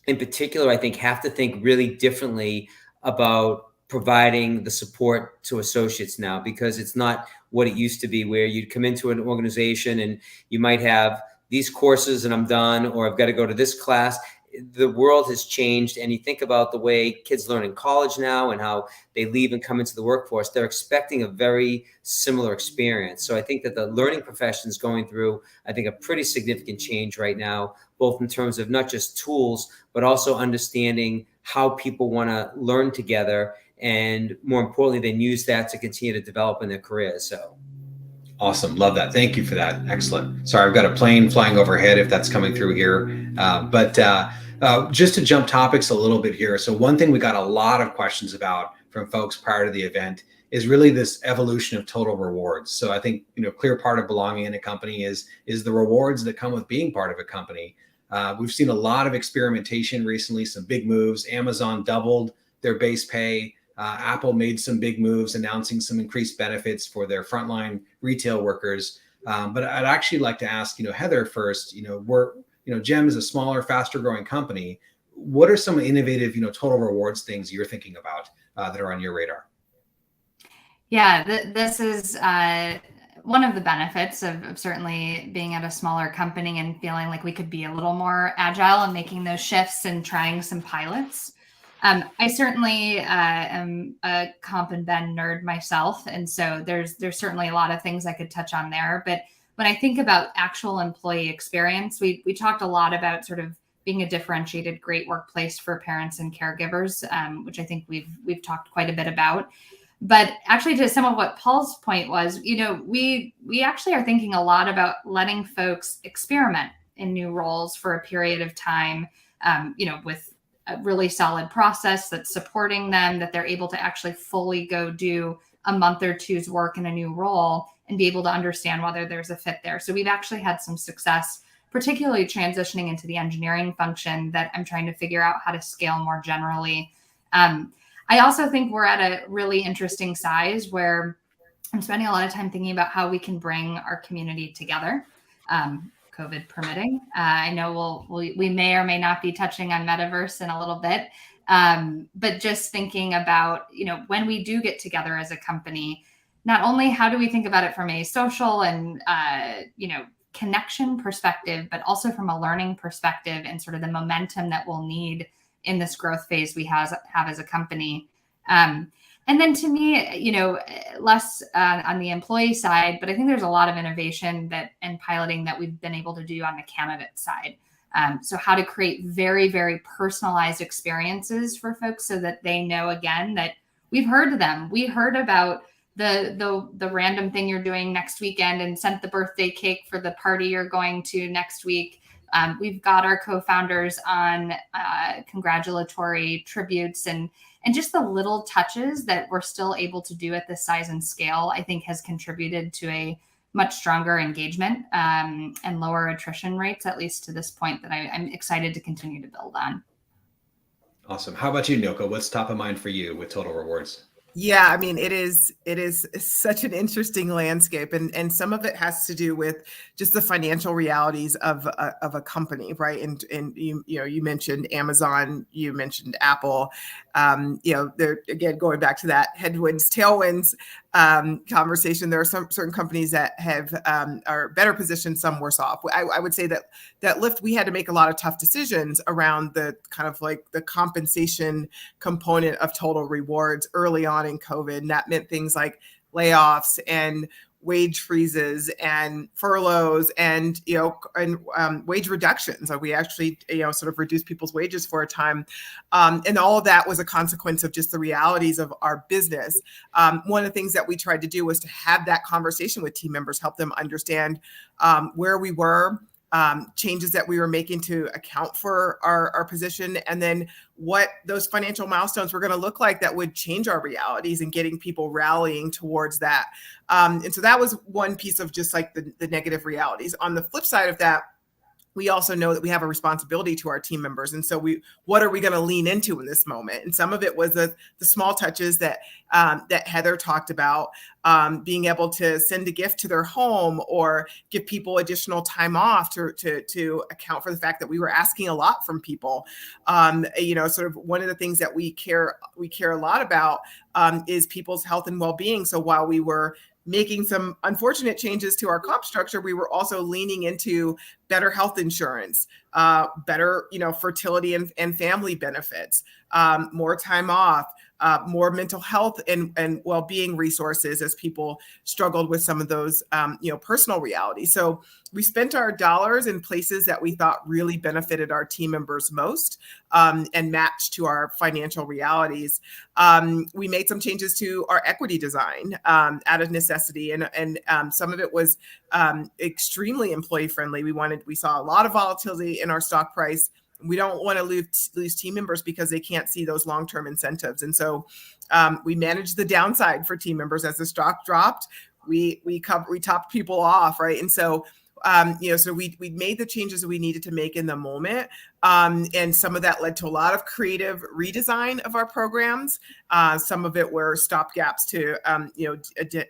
in particular, I think, have to think really differently about providing the support to associates now, because it's not what it used to be, where you'd come into an organization and you might have these courses and I'm done, or I've got to go to this class. the world has changed, and you think about the way kids learn in college now and how they leave and come into the workforce, they're expecting a very similar experience. So I think that the learning profession is going through, I think, a pretty significant change right now, both in terms of not just tools, but also understanding how people want to learn together, and more importantly, then use that to continue to develop in their careers. So. Awesome. Love that. Thank you for that. Excellent. Sorry, I've got a plane flying overhead if that's coming through here. But just to jump topics a little bit here. So one thing we got a lot of questions about from folks prior to the event is really this evolution of total rewards. So I think, clear part of belonging in a company is the rewards that come with being part of a company. We've seen a lot of experimentation recently, some big moves. Amazon doubled their base pay. Apple made some big moves, announcing some increased benefits for their frontline retail workers. But I'd actually like to ask, Heather first. GEM is a smaller, faster growing company. What are some innovative, total rewards things you're thinking about that are on your radar? Yeah, this is one of the benefits of certainly being at a smaller company and feeling like we could be a little more agile and making those shifts and trying some pilots. I certainly am a comp and ben nerd myself. And so there's certainly a lot of things I could touch on there. But when I think about actual employee experience, we talked a lot about sort of being a differentiated, great workplace for parents and caregivers, which I think we've talked quite a bit about. But actually, to some of what Paul's point was, we actually are thinking a lot about letting folks experiment in new roles for a period of time, with a really solid process that's supporting them, that they're able to actually fully go do a month or two's work in a new role and be able to understand whether there's a fit there. So we've actually had some success, particularly transitioning into the engineering function, that I'm trying to figure out how to scale more generally. I also think we're at a really interesting size where I'm spending a lot of time thinking about how we can bring our community together. COVID permitting. I know we may or may not be touching on metaverse in a little bit, but just thinking about, when we do get together as a company, not only how do we think about it from a social and, connection perspective, but also from a learning perspective and sort of the momentum that we'll need in this growth phase we have as a company. And then to me, less on the employee side, but I think there's a lot of innovation and piloting that we've been able to do on the candidate side. So how to create very, very personalized experiences for folks so that they know, again, that we've heard them. We heard about the random thing you're doing next weekend and sent the birthday cake for the party you're going to next week. We've got our co-founders on congratulatory tributes and just the little touches that we're still able to do at this size and scale, I think has contributed to a much stronger engagement and lower attrition rates, at least to this point, that I'm excited to continue to build on. Awesome. How about you, Nilka? What's top of mind for you with total rewards? Yeah, I mean, it is such an interesting landscape, and some of it has to do with just the financial realities of a company, right? And you mentioned Amazon, you mentioned Apple, they're, again, going back to that headwinds, tailwinds conversation. There are some certain companies that are better positioned, some worse off. I would say that Lyft, we had to make a lot of tough decisions around the kind of like the compensation component of total rewards early on in COVID. And that meant things like layoffs and wage freezes and furloughs and wage reductions. We actually sort of reduced people's wages for a time, and all of that was a consequence of just the realities of our business. One of the things that we tried to do was to have that conversation with team members, help them understand where we were, changes that we were making to account for our position, and then what those financial milestones were going to look like that would change our realities and getting people rallying towards that. And so that was one piece of just like the negative realities. On the flip side of that, we also know that we have a responsibility to our team members. And so what are we going to lean into in this moment? And some of it was the small touches that Heather talked about, being able to send a gift to their home or give people additional time off to account for the fact that we were asking a lot from people. Sort of one of the things that we care a lot about is people's health and well-being. So while we were making some unfortunate changes to our comp structure, we were also leaning into better health insurance, better, fertility and family benefits, more time off, more mental health and well-being resources as people struggled with some of those, personal realities. So we spent our dollars in places that we thought really benefited our team members most, and matched to our financial realities. We made some changes to our equity design out of necessity, and some of it was extremely employee friendly. We saw a lot of volatility in our stock price. We don't want to lose team members because they can't see those long-term incentives. And so we managed the downside for team members. As the stock dropped, we topped people off, right? And so so we made the changes that we needed to make in the moment. And some of that led to a lot of creative redesign of our programs. Some of it were stopgaps to,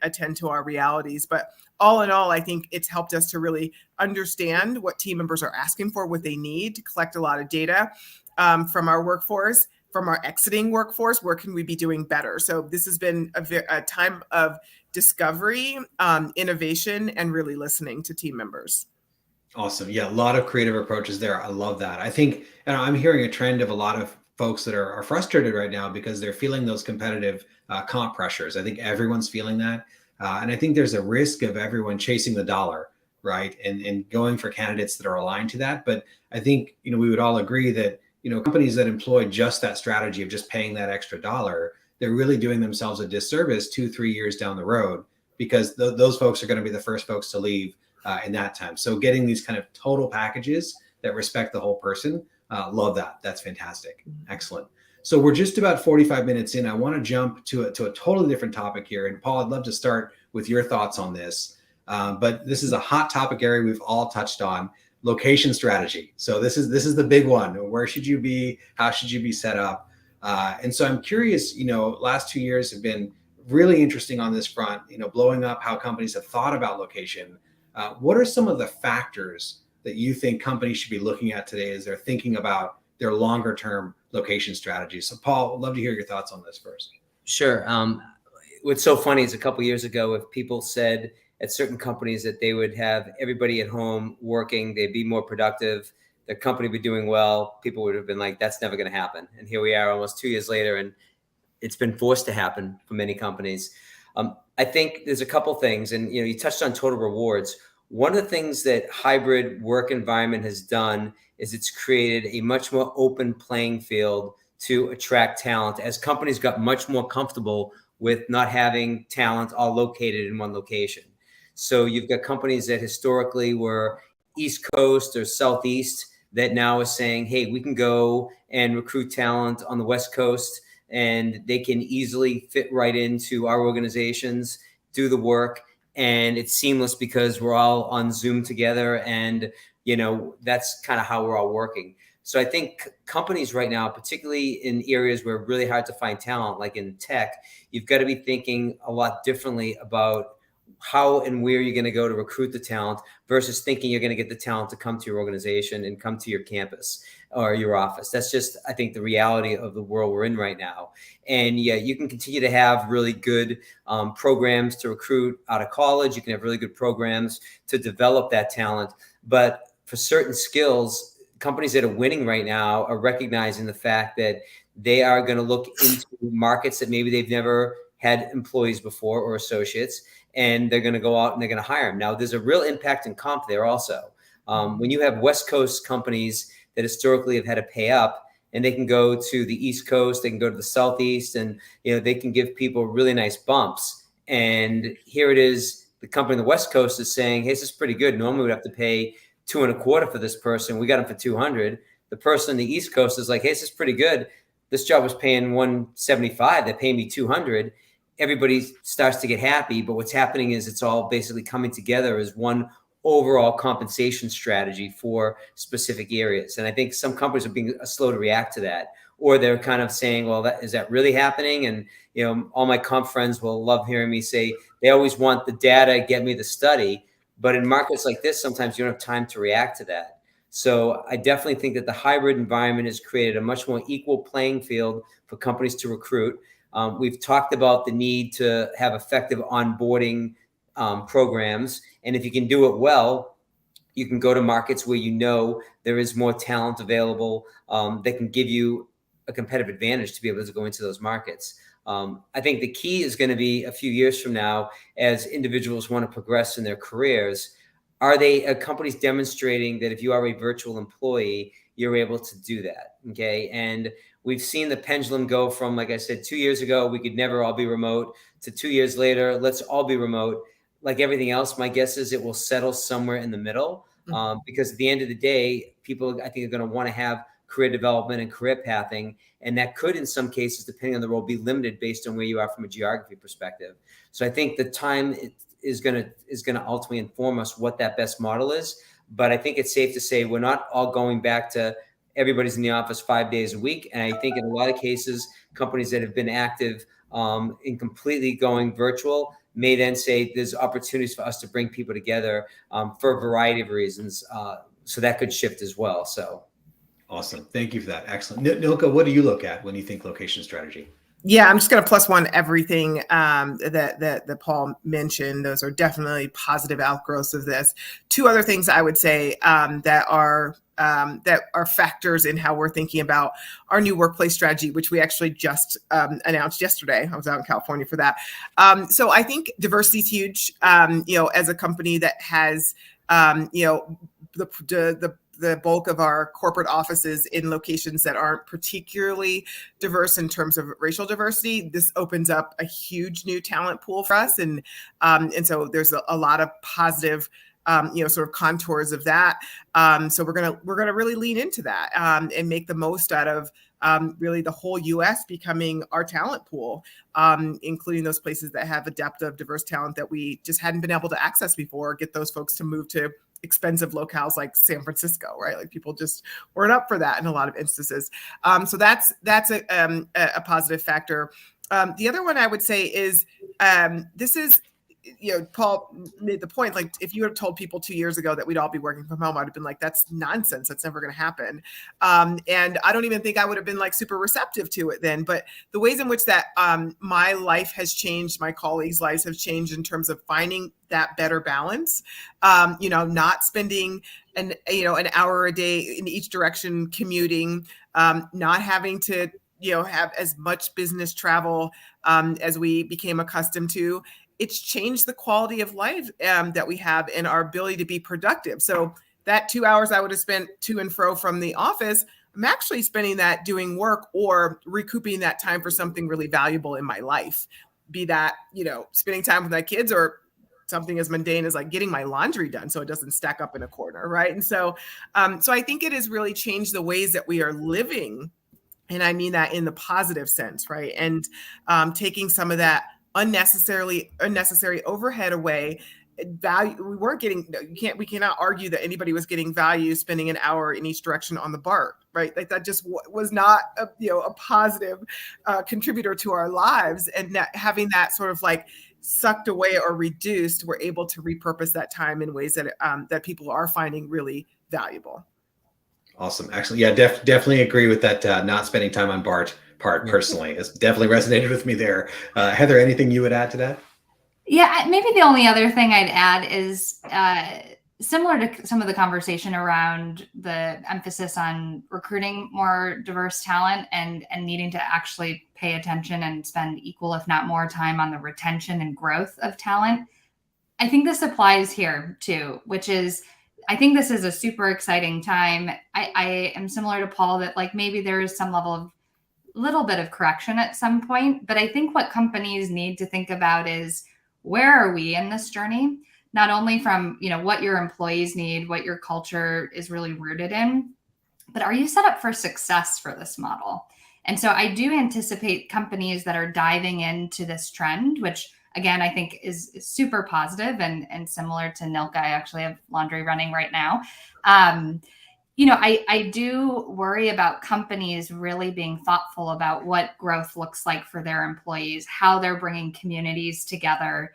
attend to our realities. But all in all, I think it's helped us to really understand what team members are asking for, what they need, to collect a lot of data from our workforce, from our exiting workforce. Where can we be doing better? So this has been a time of discovery, innovation, and really listening to team members. Awesome. Yeah, a lot of creative approaches there. I love that. I think, and I'm hearing a trend of a lot of folks that are frustrated right now because they're feeling those competitive comp pressures. I think everyone's feeling that. And I think there's a risk of everyone chasing the dollar, right? And going for candidates that are aligned to that. But I think, we would all agree that, companies that employ just that strategy of just paying that extra dollar, they're really doing themselves a disservice 2-3 years down the road, because those folks are going to be the first folks to leave in that time. So getting these kind of total packages that respect the whole person, love that. That's fantastic. Excellent. So we're just about 45 minutes in. I want to jump to a totally different topic here. And Paul, I'd love to start with your thoughts on this. But this is a hot topic area we've all touched on: location strategy. So this is the big one. Where should you be? How should you be set up? And so I'm curious, last 2 years have been really interesting on this front, blowing up how companies have thought about location. What are some of the factors that you think companies should be looking at today as they're thinking about their longer term location strategies? So Paul, I'd love to hear your thoughts on this first. Sure. What's so funny is a couple of years ago, if people said at certain companies that they would have everybody at home working, they'd be more productive, their company would be doing well, people would have been like, that's never going to happen. And here we are almost 2 years later, and it's been forced to happen for many companies. I think there's a couple things, and you touched on total rewards. One of the things that hybrid work environment has done is it's created a much more open playing field to attract talent, as companies got much more comfortable with not having talent all located in one location. So you've got companies that historically were East Coast or Southeast that now are saying, hey, we can go and recruit talent on the West Coast, and they can easily fit right into our organizations, do the work, and it's seamless because we're all on Zoom together, and that's kind of how we're all working. So I think companies right now, particularly in areas where it's really hard to find talent, like in tech, you've got to be thinking a lot differently about how and where you're going to go to recruit the talent versus thinking you're going to get the talent to come to your organization and come to your campus or your office. That's just, I think, the reality of the world we're in right now. And yeah, you can continue to have really good programs to recruit out of college. You can have really good programs to develop that talent. But for certain skills, companies that are winning right now are recognizing the fact that they are going to look into markets that maybe they've never had employees before or associates, and they're going to go out and they're going to hire them. Now, there's a real impact in comp there also. When you have West Coast companies that historically have had to pay up, and they can go to the East Coast, they can go to the Southeast, and they can give people really nice bumps. And here it is, the company on the West Coast is saying, hey, this is pretty good. Normally we'd have to pay $225 for this person. We got them for $200. The person on the East Coast is like, hey, this is pretty good. This job was paying $175. They're paying me $200. Everybody starts to get happy, but what's happening is it's all basically coming together as one overall compensation strategy for specific areas. And I think some companies are being slow to react to that, or they're kind of saying, well, is that really happening? And, all my comp friends will love hearing me say they always want the data, get me the study. But in markets like this, sometimes you don't have time to react to that. So I definitely think that the hybrid environment has created a much more equal playing field for companies to recruit. We've talked about the need to have effective onboarding programs. And if you can do it well, you can go to markets where you know there is more talent available that can give you a competitive advantage to be able to go into those markets. I think the key is going to be a few years from now, as individuals want to progress in their careers, are companies demonstrating that if you are a virtual employee, you're able to do that? Okay. And we've seen the pendulum go from, like I said, 2 years ago, we could never all be remote, to 2 years later, let's all be remote. Like everything else, my guess is it will settle somewhere in the middle, because at the end of the day, people, I think, are going to want to have career development and career pathing. And that could, in some cases, depending on the role, be limited based on where you are from a geography perspective. So I think the time is going to ultimately inform us what that best model is. But I think it's safe to say we're not all going back to everybody's in the office 5 days a week. And I think in a lot of cases, companies that have been active in completely going virtual may then say there's opportunities for us to bring people together for a variety of reasons. So that could shift as well. So. Awesome. Thank you for that. Excellent. Nilka, what do you look at when you think location strategy? Yeah, I'm just going to plus one everything that Paul mentioned. Those are definitely positive outgrowths of this. Two other things I would say that are factors in how we're thinking about our new workplace strategy, which we actually just announced yesterday. I was out in California for that. So I think diversity is huge. As a company that has the bulk of our corporate offices in locations that aren't particularly diverse in terms of racial diversity, this opens up a huge new talent pool for us. And so there's a lot of positive, sort of contours of that. So we're gonna really lean into that and make the most out of really the whole U.S. becoming our talent pool, including those places that have a depth of diverse talent that we just hadn't been able to access before, get those folks to move to expensive locales like San Francisco, right? Like people just weren't up for that in a lot of instances. So that's a positive factor. The other one I would say is this is, Paul made the point, like if you had told people 2 years ago that we'd all be working from home, I'd have been like, that's nonsense. That's never going to happen. And I don't even think I would have been like super receptive to it then. But the ways in which that my life has changed, my colleagues' lives have changed in terms of finding that better balance, not spending an hour a day in each direction commuting, not having to, have as much business travel as we became accustomed to. It's changed the quality of life that we have and our ability to be productive. So that 2 hours I would have spent to and fro from the office, I'm actually spending that doing work or recouping that time for something really valuable in my life. Be that, spending time with my kids or something as mundane as like getting my laundry done so it doesn't stack up in a corner, right? And so I think it has really changed the ways that we are living. And I mean that in the positive sense, right? And taking some of that unnecessary overhead away. Value, we cannot argue that anybody was getting value spending an hour in each direction on the BART, right? Like that just was not a positive contributor to our lives. And that having that sort of like sucked away or reduced, we're able to repurpose that time in ways that that people are finding really valuable. Awesome. Actually, yeah, definitely agree with that. Not spending time on BART part personally has definitely resonated with me there. Heather, anything you would add to that? Yeah, maybe the only other thing I'd add is similar to some of the conversation around the emphasis on recruiting more diverse talent and needing to actually pay attention and spend equal, if not more, time on the retention and growth of talent. I think this applies here too, which is, I think this is a super exciting time. I am similar to Paul that like maybe there is some little bit of correction at some point, but I think what companies need to think about is, where are we in this journey? Not only from, what your employees need, what your culture is really rooted in, but are you set up for success for this model? And so I do anticipate companies that are diving into this trend, which again, I think is super positive and similar to Nilka. I actually have laundry running right now. I do worry about companies really being thoughtful about what growth looks like for their employees, how they're bringing communities together,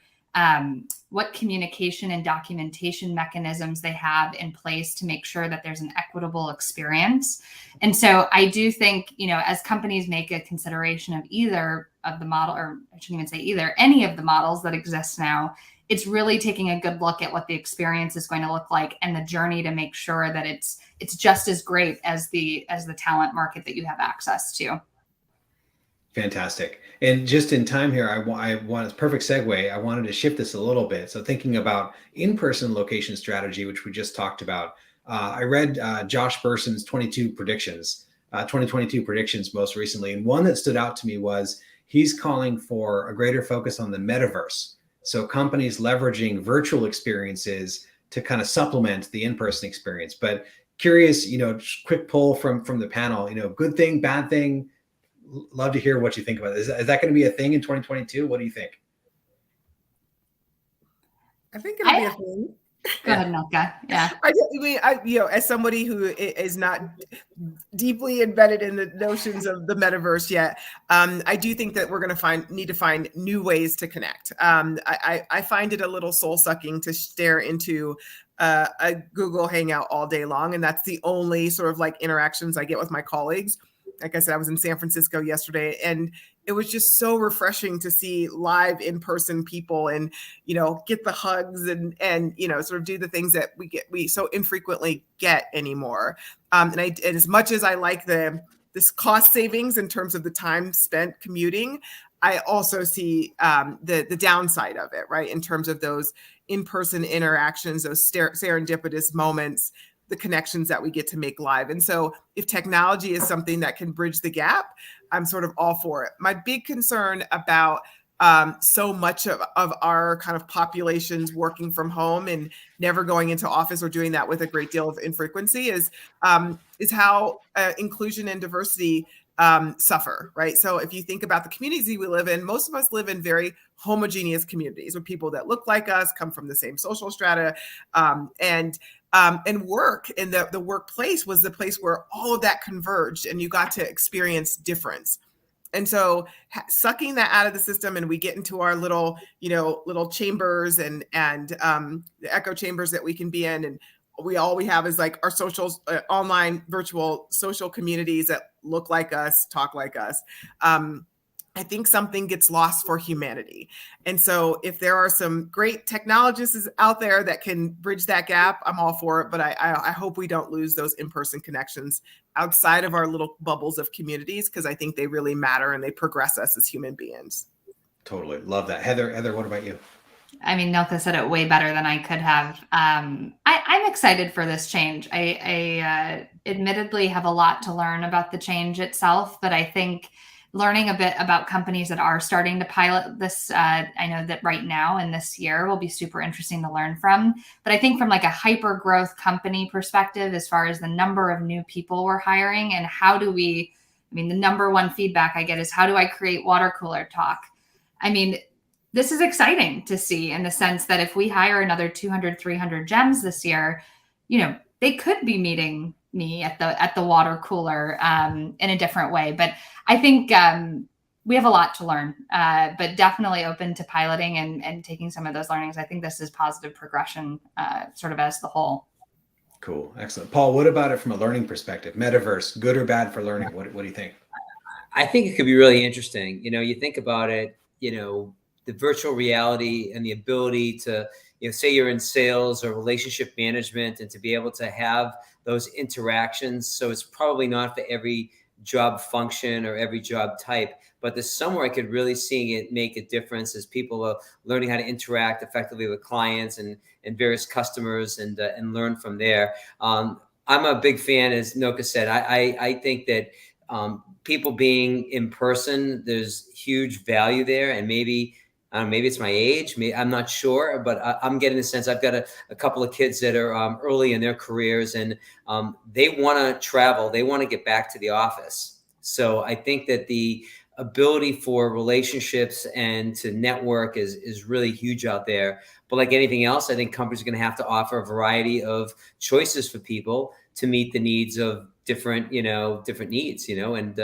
what communication and documentation mechanisms they have in place to make sure that there's an equitable experience. And so I do think, as companies make a consideration of either of the model, or I shouldn't even say either, any of the models that exist now, it's really taking a good look at what the experience is going to look like and the journey to make sure that it's just as great as the talent market that you have access to. Fantastic. And just in time here, I want a perfect segue. I wanted to shift this a little bit. So thinking about in-person location strategy, which we just talked about, I read Josh Berson's 2022 predictions most recently. And one that stood out to me was he's calling for a greater focus on the metaverse. So companies leveraging virtual experiences to kind of supplement the in-person experience. But curious, quick poll from the panel, good thing, bad thing. Love to hear what you think about it. Is that going to be a thing in 2022? What do you think? I think it'll be a thing. Go ahead, Nilka. Yeah. I as somebody who is not deeply embedded in the notions of the metaverse yet, I do think that we're going to need to find new ways to connect. I find it a little soul sucking to stare into a Google Hangout all day long, and that's the only sort of like interactions I get with my colleagues. Like I said, I was in San Francisco yesterday, and it was just so refreshing to see live in-person people and, get the hugs and sort of do the things that we so infrequently get anymore. And as much as I like this cost savings in terms of the time spent commuting, I also see the downside of it, right? In terms of those in-person interactions, those serendipitous moments, the connections that we get to make live. And so if technology is something that can bridge the gap, I'm sort of all for it. My big concern about so much of our kind of populations working from home and never going into office or doing that with a great deal of infrequency is how inclusion and diversity suffer, right? So if you think about the communities we live in, most of us live in very homogeneous communities with people that look like us, come from the same social strata, and work in the workplace was the place where all of that converged and you got to experience difference. And so sucking that out of the system and we get into our little chambers and the echo chambers that we can be in, and all we have is like our social, online, virtual social communities that look like us, talk like us. I think something gets lost for humanity. And so if there are some great technologists out there that can bridge that gap, I'm all for it. But I hope we don't lose those in-person connections outside of our little bubbles of communities, because I think they really matter and they progress us as human beings. Totally. Love that. Heather, what about you? I mean, Nilka said it way better than I could have. I'm excited for this change. I admittedly have a lot to learn about the change itself, but I think learning a bit about companies that are starting to pilot this, I know that right now in this year will be super interesting to learn from. But I think from like a hyper growth company perspective, as far as the number of new people we're hiring and the number one feedback I get is, how do I create water cooler talk? I mean, this is exciting to see in the sense that if we hire another 200, 300 gems this year, they could be meeting me at the water cooler in a different way. But I think we have a lot to learn, but definitely open to piloting and taking some of those learnings. I think this is positive progression sort of as the whole. Cool. Excellent. Paul, what about it from a learning perspective? Metaverse, good or bad for learning? What do you think? I think it could be really interesting. You think about it, the virtual reality and the ability to, say you're in sales or relationship management, and to be able to have those interactions. So it's probably not for every job function or every job type, but there's somewhere I could really see it make a difference as people are learning how to interact effectively with clients and various customers and learn from there. I'm a big fan, as Nilka said. I think that people being in person, there's huge value there, and maybe it's my age. I'm not sure, but I'm getting the sense. I've got a couple of kids that are early in their careers, and they want to travel. They want to get back to the office. So I think that the ability for relationships and to network is really huge out there. But like anything else, I think companies are going to have to offer a variety of choices for people to meet the needs of different needs, and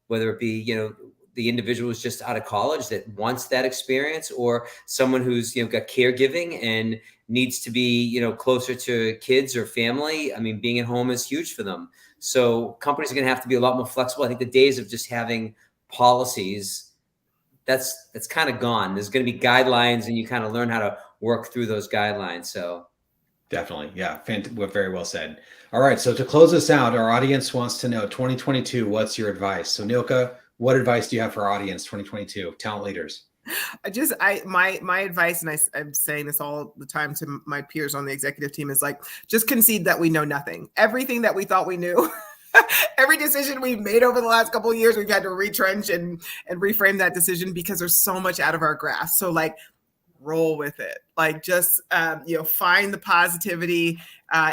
whether it be, the individual who's just out of college that wants that experience, or someone who's, got caregiving and needs to be, closer to kids or family. I mean, being at home is huge for them. So companies are going to have to be a lot more flexible. I think the days of just having policies, that's kind of gone. There's going to be guidelines, and you kind of learn how to work through those guidelines. So definitely. Yeah. Very well said. All right. So to close us out, our audience wants to know 2022, what's your advice? So Nilka, what advice do you have for our audience 2022, talent leaders? My advice, and I'm saying this all the time to my peers on the executive team, is like, just concede that we know nothing. Everything that we thought we knew, every decision we've made over the last couple of years, we've had to retrench and reframe that decision because there's so much out of our grasp. So like, roll with it. Like, just find the positivity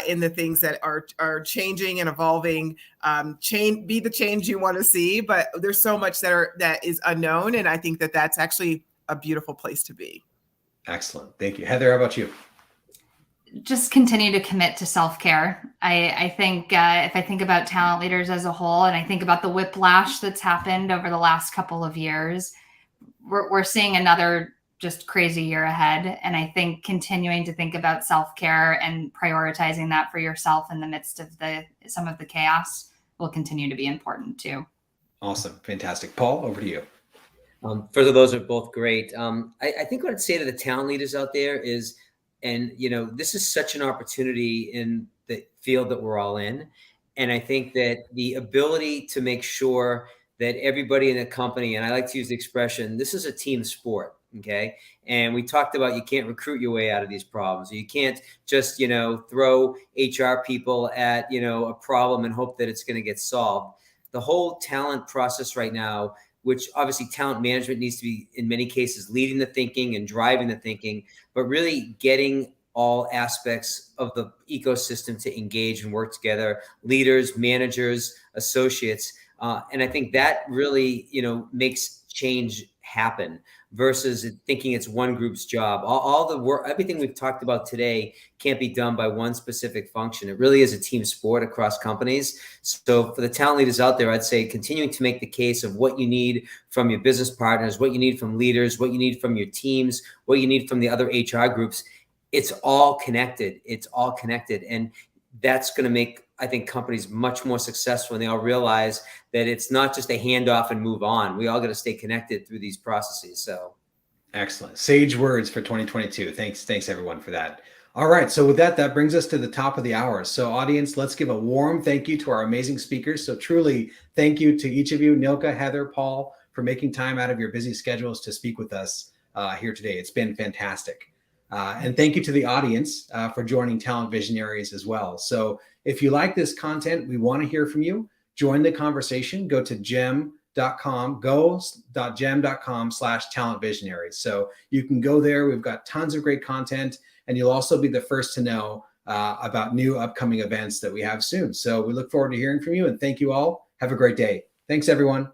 in the things that are changing and evolving. Be the change you want to see, but there's so much that is unknown, and I think that that's actually a beautiful place to be. Excellent. Thank you. Heather, how about you? Just continue to commit to self-care. I think if I think about talent leaders as a whole, and I think about the whiplash that's happened over the last couple of years, we're seeing another just crazy year ahead. And I think continuing to think about self-care and prioritizing that for yourself in the midst of some of the chaos will continue to be important too. Awesome. Fantastic. Paul, over to you. Further, those are both great. I think what I'd say to the talent leaders out there is, and this is such an opportunity in the field that we're all in. And I think that the ability to make sure that everybody in the company, and I like to use the expression, this is a team sport. Okay. And we talked about, you can't recruit your way out of these problems. You can't just, throw HR people at, a problem and hope that it's going to get solved. The whole talent process right now, which obviously talent management needs to be in many cases leading the thinking and driving the thinking, but really getting all aspects of the ecosystem to engage and work together, leaders, managers, associates. And I think that really, makes change happen versus thinking it's one group's job. All the work, everything we've talked about today can't be done by one specific function. It really is a team sport across companies. So for the talent leaders out there, I'd say continuing to make the case of what you need from your business partners, what you need from leaders, what you need from your teams, what you need from the other HR groups. It's all connected. It's all connected. And that's going to make, I think, companies much more successful, and they all realize that it's not just a handoff and move on. We all got to stay connected through these processes. So excellent. Sage words for 2022. Thanks everyone for that. All right. So with that brings us to the top of the hour. So audience, let's give a warm thank you to our amazing speakers. So truly thank you to each of you, Nilka, Heather, Paul, for making time out of your busy schedules to speak with us here today. It's been fantastic. And thank you to the audience for joining Talent Visionaries as well. So if you like this content, we want to hear from you. Join the conversation. Go to gem.com/talent visionaries. So you can go there. We've got tons of great content, and you'll also be the first to know about new upcoming events that we have soon. So we look forward to hearing from you, and thank you all. Have a great day. Thanks, everyone.